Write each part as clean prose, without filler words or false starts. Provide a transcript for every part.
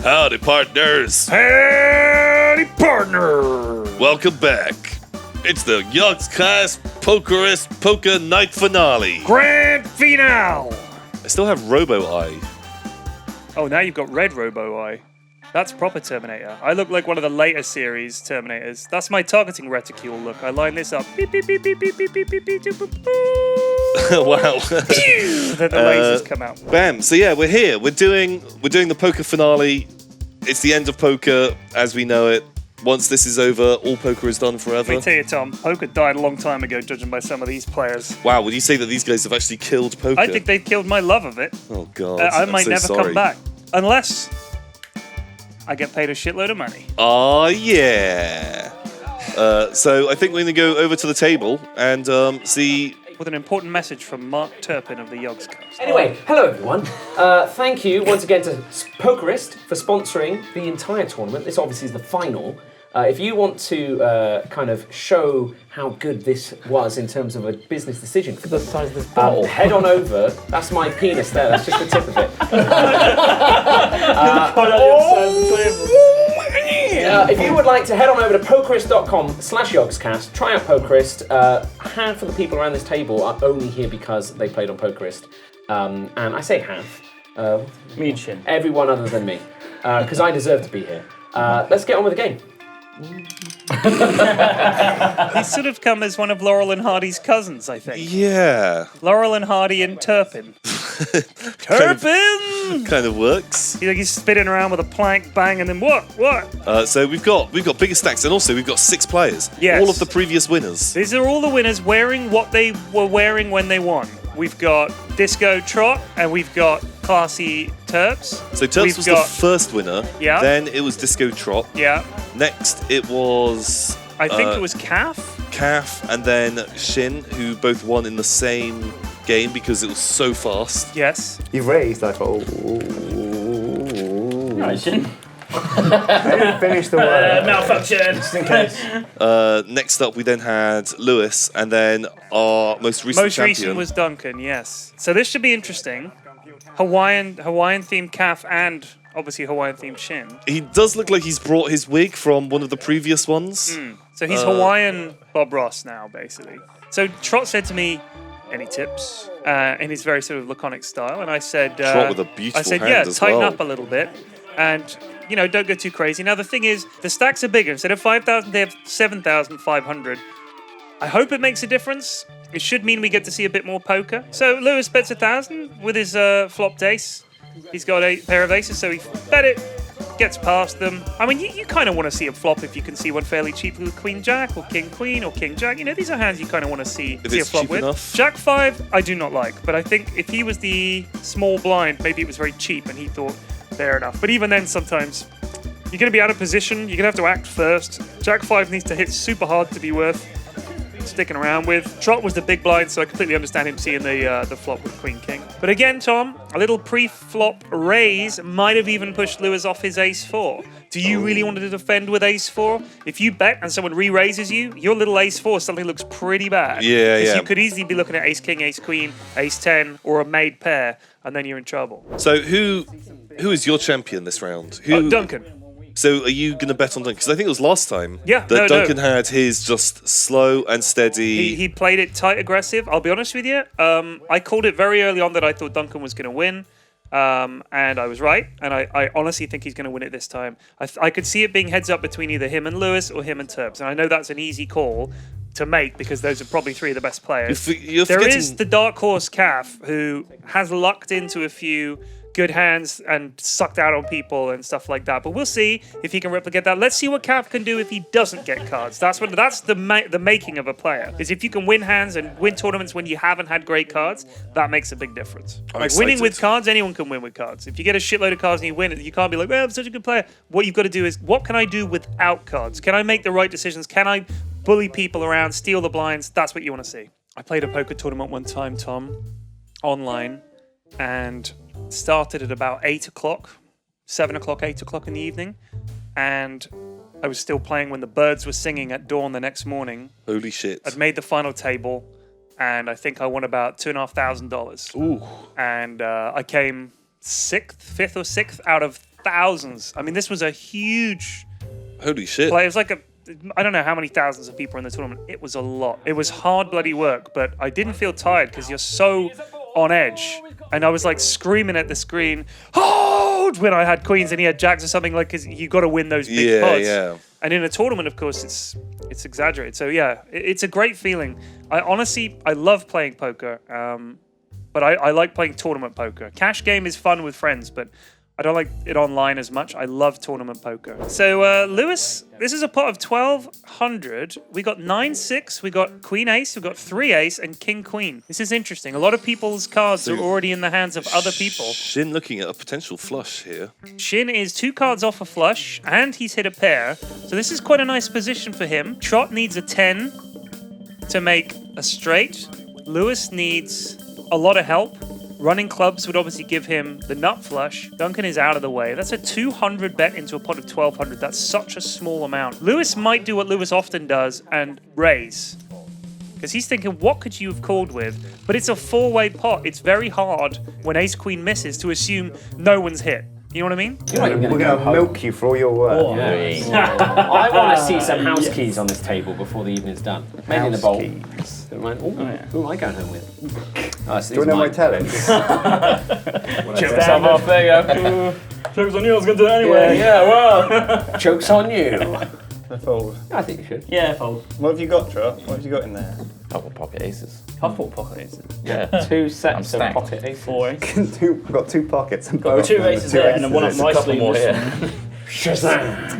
Howdy, partners. Howdy, partner. Welcome back. It's the Yogscast Pokerist Poker Night Finale. Grand finale. I still have Robo-Eye. Oh, now you've got red Robo-Eye. That's proper Terminator. I look like one of the later series Terminators. That's my targeting reticule look. I line this up. Beep, beep, beep, beep, beep, beep, beep, beep, beep, beep, beep, beep. Wow. Then the lasers come out. Bam. So yeah, we're here. We're doing the poker finale. It's the end of poker as we know it. Once this is over, all poker is done forever. Let me tell you, Tom, poker died a long time ago, judging by some of these players. Wow, would you say that these guys have actually killed poker? I think they've killed my love of it. Oh, God. I I'm might so never sorry. come back. Unless I get paid a shitload of money. Oh, yeah. So I think we're going to go over to the table and see... With an important message from Mark Turpin of the Yogscast. Anyway, hello everyone. Thank you once again to Pokerist for sponsoring the entire tournament. This obviously is the final. If you want to kind of show how good this was in terms of a business decision for the size of this bottle, head on over. That's my penis there. That's just the tip of it. If you would like to head on over to pokerist.com/yogscast, try out Pokerist. Half of the people around this table are only here because they played on Pokerist. And I say half. Me and Shin. Everyone other than me. Because I deserve to be here. Let's get on with the game. He's sort of come as one of Laurel and Hardy's cousins, I think. Yeah. Laurel and Hardy and Turpin. Turpin! Kind of works. He's spinning around with a plank, bang, and then what? So we've got bigger stacks, and also we've got 6 players. Yes. All of the previous winners. These are all the winners wearing what they were wearing when they won. We've got Disco Trot, and we've got Classy Terps. So Terps was the first winner. Yeah. Then it was Disco Trot. Yeah. Next it was... I think it was Calf. Calf, and then Shin, who both won in the same game because it was so fast. Yes. You raised, I thought, No, Shin. I didn't finish the word. Malfunction. Just in case. Next up, we then had Lewis, and then our most recent champion Was Duncan, yes. So this should be interesting. Hawaiian themed Calf and obviously Hawaiian themed Shin. He does look like he's brought his wig from one of the previous ones. So he's Hawaiian Bob Ross now, basically. So Trot said to me, "Any tips?" In his very sort of laconic style, and I said, Trot with a beautiful I said, hand "Yeah, as tighten well. up a little bit, and don't go too crazy." Now the thing is, the stacks are bigger. Instead of 5,000, they have 7,500. I hope it makes a difference. It should mean we get to see a bit more poker. So Lewis bets 1,000 with his flopped ace. He's got a pair of aces, so he bet it, gets past them. I mean, you kind of want to see a flop if you can see one fairly cheaply with Queen Jack or King Queen or King Jack. These are hands you kind of want to see a it's flop cheap with. enough. Jack 5, I do not like, but I think if he was the small blind, maybe it was very cheap and he thought, fair enough. But even then, sometimes you're going to be out of position. You're going to have to act first. Jack 5 needs to hit super hard to be worth sticking around with. Trot was the big blind, so I completely understand him seeing the flop with Queen King. But again, Tom, a little pre-flop raise might have even pushed Lewis off his Ace 4. Do you really want to defend with Ace 4? If you bet and someone re-raises you, your little Ace 4 suddenly looks pretty bad. Yeah. You could easily be looking at Ace King, Ace Queen, Ace 10, or a made pair, and then you're in trouble. So who is your champion this round? Duncan. So are you going to bet on Duncan? Because I think it was last time that Duncan had his just slow and steady. He played it tight aggressive. I'll be honest with you. I called it very early on that I thought Duncan was going to win. And I was right. And I honestly think he's going to win it this time. I could see it being heads up between either him and Lewis or him and Terps. And I know that's an easy call to make because those are probably 3 of the best players. There is the dark horse Calf who has lucked into a few good hands and sucked out on people and stuff like that. But we'll see if he can replicate that. Let's see what Calf can do if he doesn't get cards. That's the making of a player. Is if you can win hands and win tournaments when you haven't had great cards, that makes a big difference. Winning with cards, anyone can win with cards. If you get a shitload of cards and you win it, you can't be like, well, I'm such a good player. What you've got to do is, what can I do without cards? Can I make the right decisions? Can I bully people around, steal the blinds? That's what you want to see. I played a poker tournament one time, Tom, online, and started at about 8 o'clock, 7 o'clock, 8 o'clock in the evening, and I was still playing when the birds were singing at dawn the next morning. Holy shit. I'd made the final table, and I think I won about $2,500. Ooh. And I came fifth or sixth out of thousands. I mean, this was a huge Holy shit. play. It was like I don't know how many thousands of people in the tournament. It was a lot. It was hard bloody work, but I didn't feel tired because you're so on edge. And I was like screaming at the screen, hold, when I had queens and he had jacks or something, like, because you got to win those big pots. Yeah. And in a tournament, of course, it's exaggerated. So yeah, it's a great feeling. I love playing poker, but I like playing tournament poker. Cash game is fun with friends, but I don't like it online as much. I love tournament poker. So Lewis, this is a pot of 1,200. We got 9-6, we got Queen Ace, we got 3 Ace, and King Queen. This is interesting. A lot of people's cards are already in the hands of other people. Shin looking at a potential flush here. Shin is 2 cards off a flush, and he's hit a pair. So this is quite a nice position for him. Trot needs a 10 to make a straight. Lewis needs a lot of help. Running clubs would obviously give him the nut flush. Duncan is out of the way. That's a 200 bet into a pot of 1,200. That's such a small amount. Lewis might do what Lewis often does and raise. Because he's thinking, what could you have called with? But it's a 4-way pot. It's very hard when ace-queen misses to assume no one's hit. You know what I mean? We're going to milk you for all your work. I want to see some house keys on this table before the evening's done. Maybe in the bowl. Keys. Who am I going home with? Oh, Do you want to know my tellings? Joke's on off, there you go. Joke's on you, I was going to do it anyway. Yeah, well, joke's on you. I fold. I think you should. Yeah, fold. What have you got, Trot? What have you got in there? Couple pocket aces. Couple pocket aces. Yeah. 2 sets of stacked. pocket aces. 4 aces. We've got 2 pockets. And Oh, 2 aces there and then one up my Couple sleeve. more here.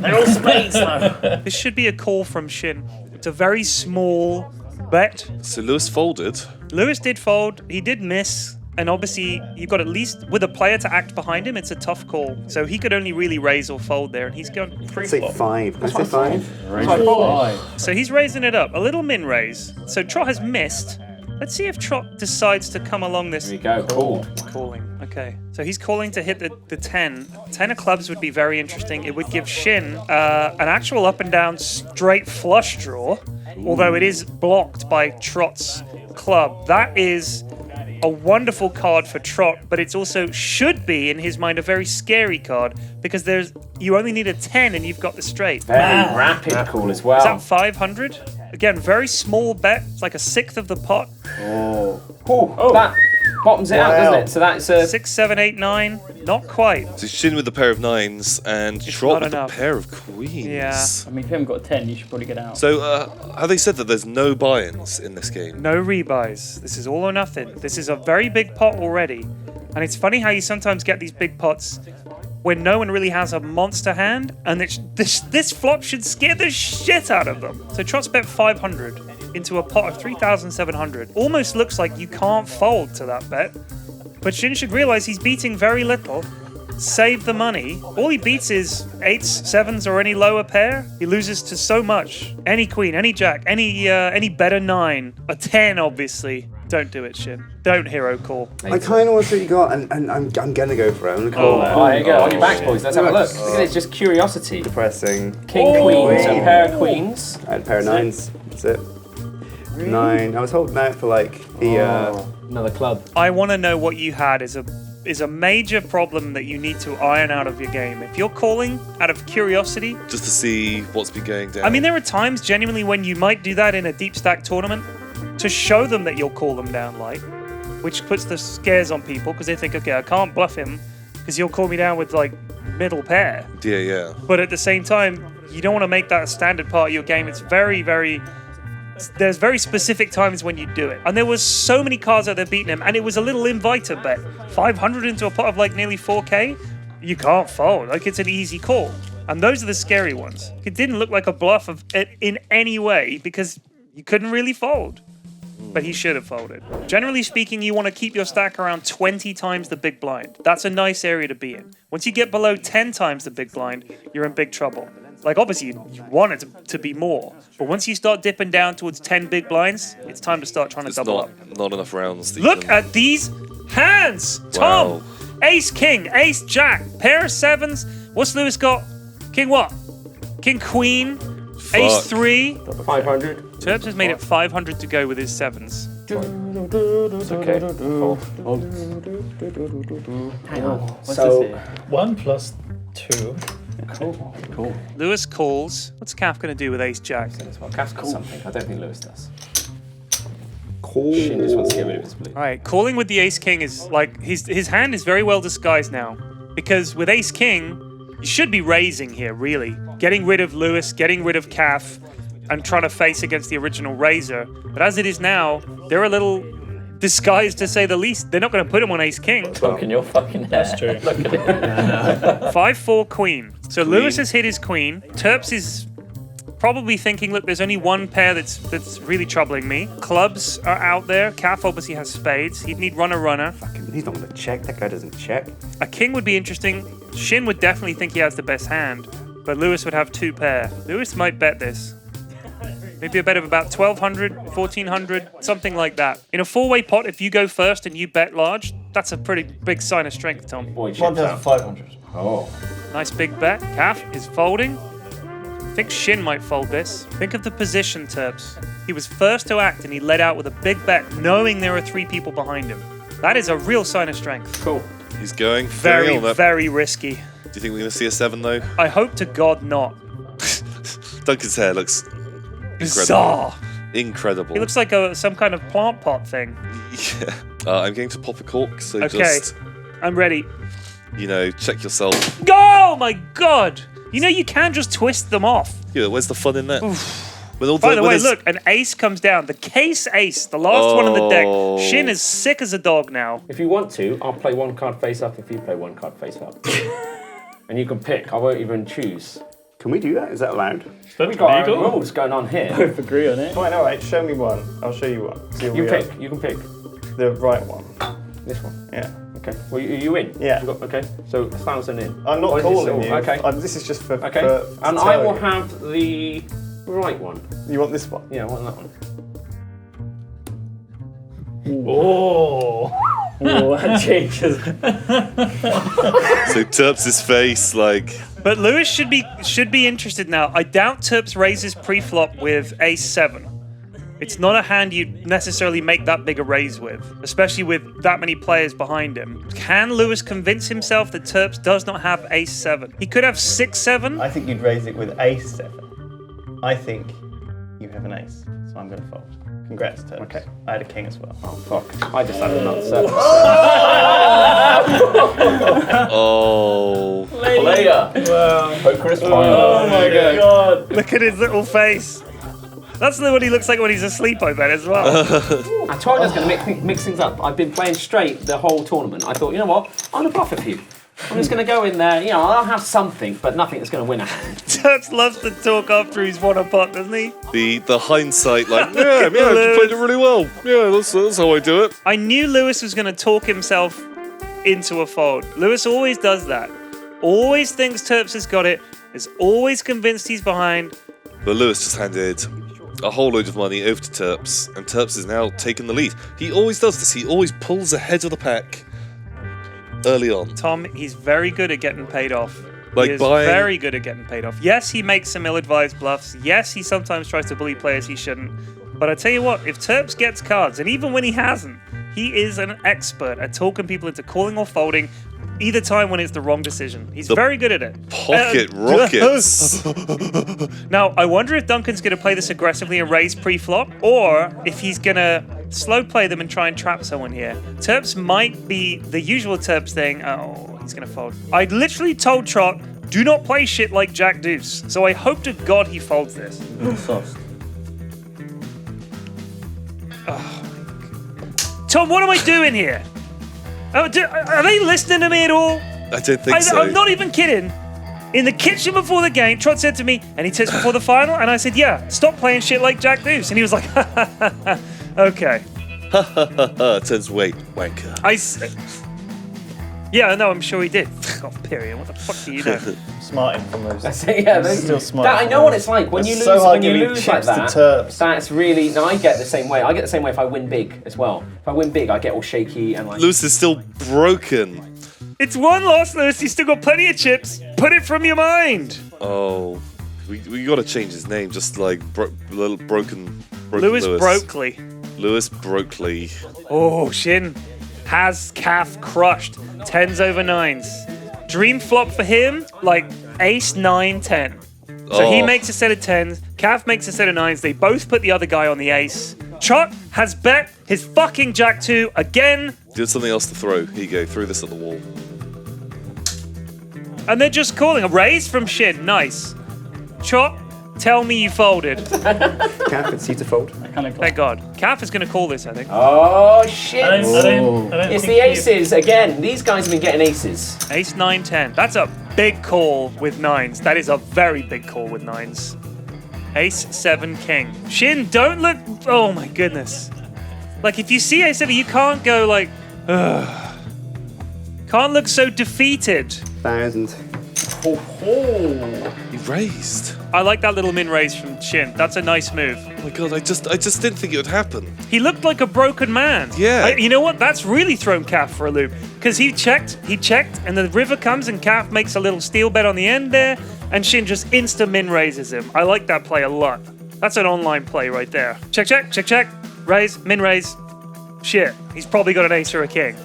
They're all spades though. This should be a call from Shin. It's a very small bet. So Lewis folded. Lewis did fold. He did miss. And obviously, you've got at least, with a player to act behind him, it's a tough call. So he could only really raise or fold there, and he's gone Say 5. I say 5. So he's raising it up. A little min raise. So Trot has missed. Let's see if Trot decides to come along this. There you go, cool. Calling. Okay. So he's calling to hit the 10. 10 of clubs would be very interesting. It would give Shin an actual up and down straight flush draw, although it is blocked by Trot's club. That is a wonderful card for Trot, but it's also should be in his mind a very scary card because you only need a 10 and you've got the straight. Very rapid call as well. Is that 500? Again, very small bet. It's like a sixth of the pot. That bottoms it out, doesn't it? So that's a 6, 7, 8, 9. Not quite. So Shin with the pair of 9s and Trot not with enough. the pair of queens. Yeah. I mean, if you haven't got a 10, you should probably get out. So have they said that there's no buy-ins in this game? No rebuys. This is all or nothing. This is a very big pot already. And it's funny how you sometimes get these big pots when no one really has a monster hand, and this flop should scare the shit out of them. So Trot's bet 500 into a pot of 3,700. Almost looks like you can't fold to that bet. But Shin should realize he's beating very little. Save the money. All he beats is 8s, 7s, or any lower pair. He loses to so much. Any queen, any jack, any better 9. A 10, obviously. Don't do it, Shin. Don't hero call. I kind of want to see what you got, and I'm going to go for it. I'm going to call. there you go. On your backs, boys. Let's have a look. Look at it. Just curiosity. Depressing. King, queen. So a pair of queens. I had a pair of 9s. That's it. 9. I was holding out for like the. Another club. I want to know what you had is a major problem that you need to iron out of your game. If you're calling out of curiosity, Just to see what's been going down. I mean, there are times genuinely when you might do that in a deep stack tournament to show them that you'll call them down light, which puts the scares on people because they think, okay, I can't bluff him because he'll call me down with like middle pair. Yeah. But at the same time, you don't want to make that a standard part of your game. It's there's very specific times when you do it. And there was so many cards out there beating him, and it was a little inviter bet. 500 into a pot of like nearly 4K, you can't fold. Like, it's an easy call. And those are the scary ones. It didn't look like a bluff of it in any way because you couldn't really fold. But he should have folded. Generally speaking, you want to keep your stack around 20 times the big blind. That's a nice area to be in. Once you get below 10 times the big blind, you're in big trouble. Like, obviously, you want it to be more. But once you start dipping down towards 10 big blinds, it's time to start trying to It's double up. not enough rounds. that you Look can- at these hands! Wow. Tom! Ace King, Ace Jack, pair of 7s. What's Lewis got? King what? King Queen, Ace 3. 500. Terps has made it 500 to go with his 7s. Okay. Hang on. What's So- this here? 1 plus 2. Cool. Lewis calls. What's Calf going to do with ace jack? Well, Calf's got something. I don't think Lewis does. Cool. Shin just wants to get rid of his blue. All right, calling with the ace king is like his hand is very well disguised now, because with ace king, you should be raising here, really, getting rid of Lewis, getting rid of Calf, and trying to face against the original raiser. But as it is now, they're a little disguised, to say the least. They're not going to put him on ace king. Poking your fucking head. That's true. Look at it. 5-4 queen. So Lewis has hit his queen. Terps is probably thinking, look, there's only one pair that's really troubling me. Clubs are out there. Calf obviously has spades. He'd need runner. He's not going to check. That guy doesn't check. A king would be interesting. Shin would definitely think he has the best hand, but Lewis would have 2 pair. Lewis might bet this. Maybe a bet of about 1,200, 1,400, something like that. In a 4-way pot, if you go first and you bet large, that's a pretty big sign of strength, Tom. Boy, chips out. 1,500. Oh. Nice big bet. Calf is folding. I think Shin might fold this. Think of the position, Terps. He was first to act and he led out with a big bet, knowing there are 3 people behind him. That is a real sign of strength. Cool. He's going Very, on that. very risky. Do you think we're going to see a 7 though? I hope to God not. Duncan's hair looks Bizarre. incredible. He looks like some kind of plant pot thing. Yeah. I'm going to pop a cork, so Okay. just, I'm ready. check yourself. Oh my God! You know you can just twist them off. Yeah, where's the fun in that? By the way, look, an ace comes down. The case ace, the last one on the deck. Shin is sick as a dog now. If you want to, I'll play 1 card face up if you play 1 card face up. And you can pick. I won't even choose. Can we do that? Is that allowed? We've got our own rules going on here. Both agree on it. Fine, alright, show me one. I'll show you one. See what You we pick. are. You can pick. The right one. This one. Yeah. Okay. Well, you in? Yeah. Okay. So 1,000 in. I'm not Or is calling this- you. Okay. This is just for. Okay. For And to I tell will you. have the right one. You want this one? Yeah, I want that one. Oh, that changes. So Terps' face, like, But Lewis should be interested now. I doubt Terps raises pre-flop with ace 7. It's not a hand you'd necessarily make that big a raise with, especially with that many players behind him. Can Lewis convince himself that Terps does not have ace 7? He could have 6-7. I think you'd raise it with ace 7. I think you have an ace, so I'm going to fold. Congrats, Terps. Okay. I had a king as well. Oh, fuck. I just had another set. oh. Player. Pokerist final. Oh my God. Look at his little face. That's what he looks like when he's asleep, I bet, as well. I told I was going to mix things up. I've been playing straight the whole tournament. I thought, you know what? I'm going to bluff a few. I'm just going to go in there. You know, I'll have something, but nothing that's going to win a hand. Terps loves to talk after he's won a pot, doesn't he? The hindsight, like, yeah, you played it really well. Yeah, that's how I do it. I knew Lewis was going to talk himself into a fold. Lewis always does that. Always thinks Terps has got it. Is always convinced he's behind. But Lewis just handed a whole load of money over to Terps, and Terps is now taking the lead. He always does this. He always pulls ahead of the pack early on. Tom, he's very good at getting paid off. Like he is buying- very good at getting paid off. Yes, he makes some ill-advised bluffs. Yes, he sometimes tries to bully players he shouldn't. But I tell you what, if Terps gets cards, and even when he hasn't, he is an expert at talking people into calling or folding either time when it's the wrong decision. He's very good at it. Pocket rockets. Now, I wonder if Duncan's going to play this aggressively and raise pre-flop, or if he's going to slow play them and try and trap someone here. Terps might be the usual Terps thing. Oh, he's going to fold. I literally told Trot, do not play shit like Jack Deuce. So I hope to God he folds this. Tom, what am I doing here? Are they listening to me at all? I don't think so. I'm not even kidding. In the kitchen before the game, Trot said to me, any tips before the final? And I said, yeah, stop playing shit like Jack Deuce. And he was like, okay. Turns weight, wanker. Yeah, no, I'm sure he did. Oh, period. What the fuck do you know? Smarting from those. Yeah, Still smart. That, I know what it's like when It's you lose. so hard When you giving lose like chips to that, Terps. that's really. No, I get the same way. I get the same way if I win big as well. If I win big, I get all shaky and like. Lewis is still broken. It's one loss, Lewis. You still got plenty of chips. Put it from your mind. Oh, we got to change his name. Just like little broken Lewis Brokley. Lewis Brokley. Oh, Shin has calf crushed. 10s over 9s. Dream flop for him, like ace 9 10. So he makes a set of 10s, Cav makes a set of 9s, they both put the other guy on the ace. Chuck has bet his fucking jack 2 again. Did something else to throw. Here you go. Threw this at the wall. And they're just calling a raise from Shin. Nice. Chop, tell me you folded. Cav, it's you to fold. Thank God. Cav is going to call this, I think. Oh shit! I don't It's think the aces again. These guys have been getting aces. Ace 9 10. That's a big call with 9s. That is a very big call with 9s. Ace 7 king. Shin, don't look. Oh my goodness. Like if you see ace 7, you can't go like. Ugh. Can't look so defeated. 1,000. He raised. I like that little min raise from Shin. That's a nice move. Oh my god, I just didn't think it would happen. He looked like a broken man. Yeah. You know what? That's really thrown Calf for a loop. Because he checked, and the river comes and Calf makes a little steal bet on the end there, and Shin just insta min raises him. I like that play a lot. That's an online play right there. Check, check, check, check. Raise, min raise. Shit. He's probably got an ace or a king.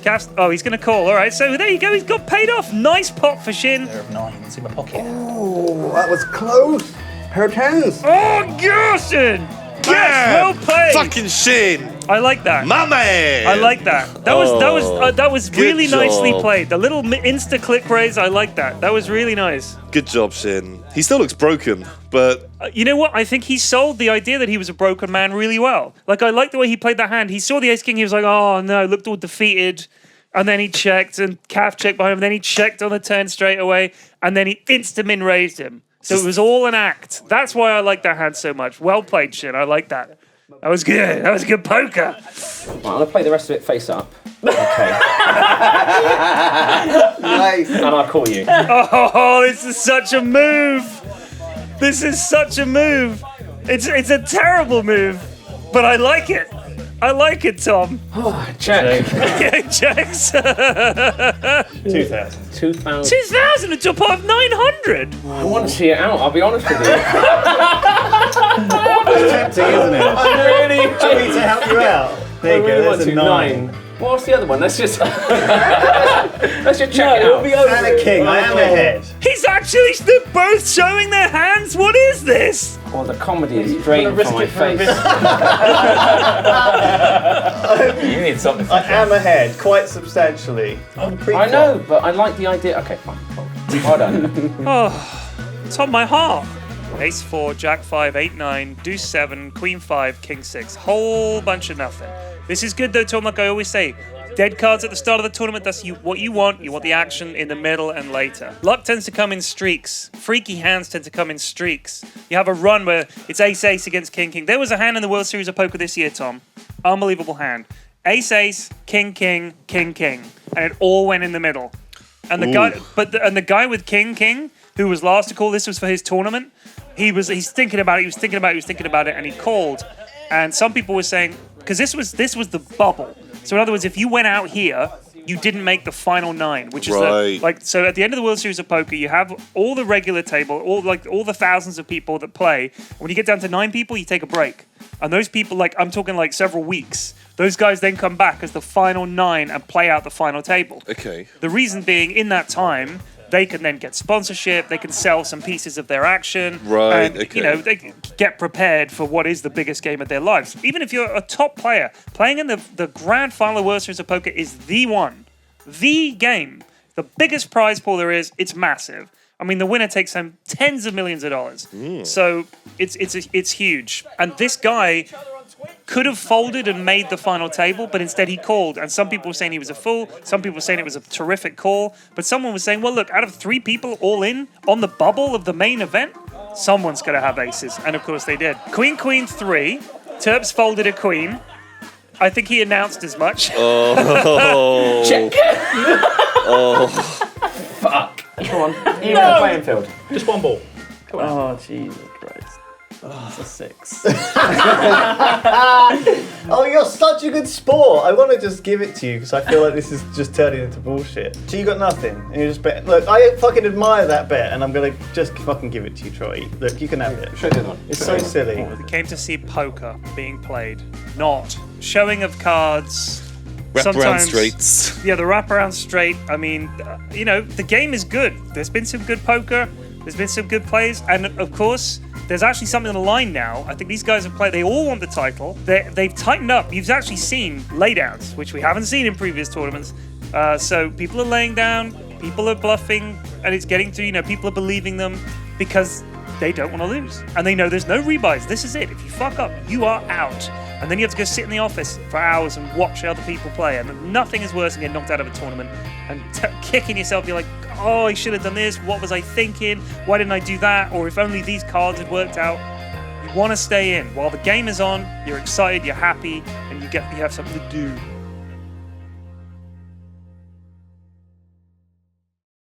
Calf's, oh, he's going to call. All right, so there you go. He's got paid off. Nice pot for Shin. Pair of 9s in my pocket. Oh, that was close. Pair of 10s. Oh, Gerson! Yes, well played. Fucking Shin! I like that. My man! I like that. That was really good nicely job. played. The little insta click raise, I like that. That was really nice. Good job, Shin. He still looks broken, but You know what? I think he sold the idea that he was a broken man really well. Like I like the way he played that hand. He saw the ace king. He was like, oh no, looked all defeated. And then he checked and Calf checked behind him. Then he checked on the turn straight away. And then he insta min raised him. So it was all an act. That's why I like that hand so much. Well played, Shin. I like that. That was good. That was good poker. Right, I'm gonna play the rest of it face up. Okay. Nice. And I'll call you. Oh, this is such a move. This is such a move. It's a terrible move, but I like it. I like it, Tom. Check. Yeah, checks. 2,000. 2,000. 2,000, a top of 900. I want to see it out, I'll be honest with you. Tempting, isn't it? I really Do you want me to help you out? There you go, there's a 9. What's the other one? Let's just check it out. And a king, I am ahead. He's actually, they're both showing their hands. What is this? Oh, the comedy is drained from my face. You need something. I am ahead, quite substantially. I know, but I like the idea. Okay, fine. Well done. Oh, it's on my heart. Ace 4, Jack 5, 8 9, Deuce 7, Queen 5, King 6. Whole bunch of nothing. This is good though, Tom. Like I always say, dead cards at the start of the tournament. That's what you want. You want the action in the middle and later. Luck tends to come in streaks. Freaky hands tend to come in streaks. You have a run where it's ace ace against king king. There was a hand in the World Series of Poker this year, Tom. Unbelievable hand. Ace ace, king king, king king, and it all went in the middle. And the guy with king king, who was last to call, this was for his tournament. He's thinking about it, and he called. And some people were saying, because this was the bubble. So in other words, if you went out here, you didn't make the final 9, which is Right. so at the end of the World Series of Poker, you have all the regular table, all the thousands of people that play. When you get down to 9 people, you take a break. And those people, I'm talking several weeks. Those guys then come back as the final 9 and play out the final table. okay. The reason being, in that time, they can then get sponsorship, they can sell some pieces of their action. Right, And, okay. they can get prepared for what is the biggest game of their lives. Even if you're a top player, playing in the grand final of World Series of Poker is the one. The game. The biggest prize pool there is, it's massive. I mean, the winner takes home tens of millions of dollars. So it's huge. And this guy could have folded and made the final table, but instead he called. And some people were saying he was a fool. Some people were saying it was a terrific call. But someone was saying, well, look, out of 3 people all in on the bubble of the main event, someone's going to have aces. And of course they did. Queen, queen, 3. Terps folded a queen. I think he announced as much. Oh. Check. Oh. Fuck. Come on. Even playing field. Just one ball. Oh, Jesus Christ. Oh, it's a 6. Oh, you're such a good sport. I want to just give it to you because I feel like this is just turning into bullshit. So you got nothing, and you're just betting. Look, I fucking admire that bet, and I'm gonna just fucking give it to you, Troy. Look, you can have it. Show the other one. It's so silly. We came to see poker being played, not showing of cards, Wraparound straights. Yeah, the wraparound straight. I mean, the game is good. There's been some good poker. There's been some good plays. And of course, there's actually something on the line now. I think these guys have played. They all want the title. They've tightened up. You've actually seen laydowns, which we haven't seen in previous tournaments. So people are laying down. People are bluffing. And it's getting to, people are believing them because they don't want to lose. And they know there's no rebuys. This is it. If you fuck up, you are out. And then you have to go sit in the office for hours and watch other people play. And nothing is worse than getting knocked out of a tournament and kicking yourself. You're like, oh, I should have done this. What was I thinking? Why didn't I do that? Or if only these cards had worked out. You want to stay in. While the game is on, you're excited, you're happy, and you have something to do.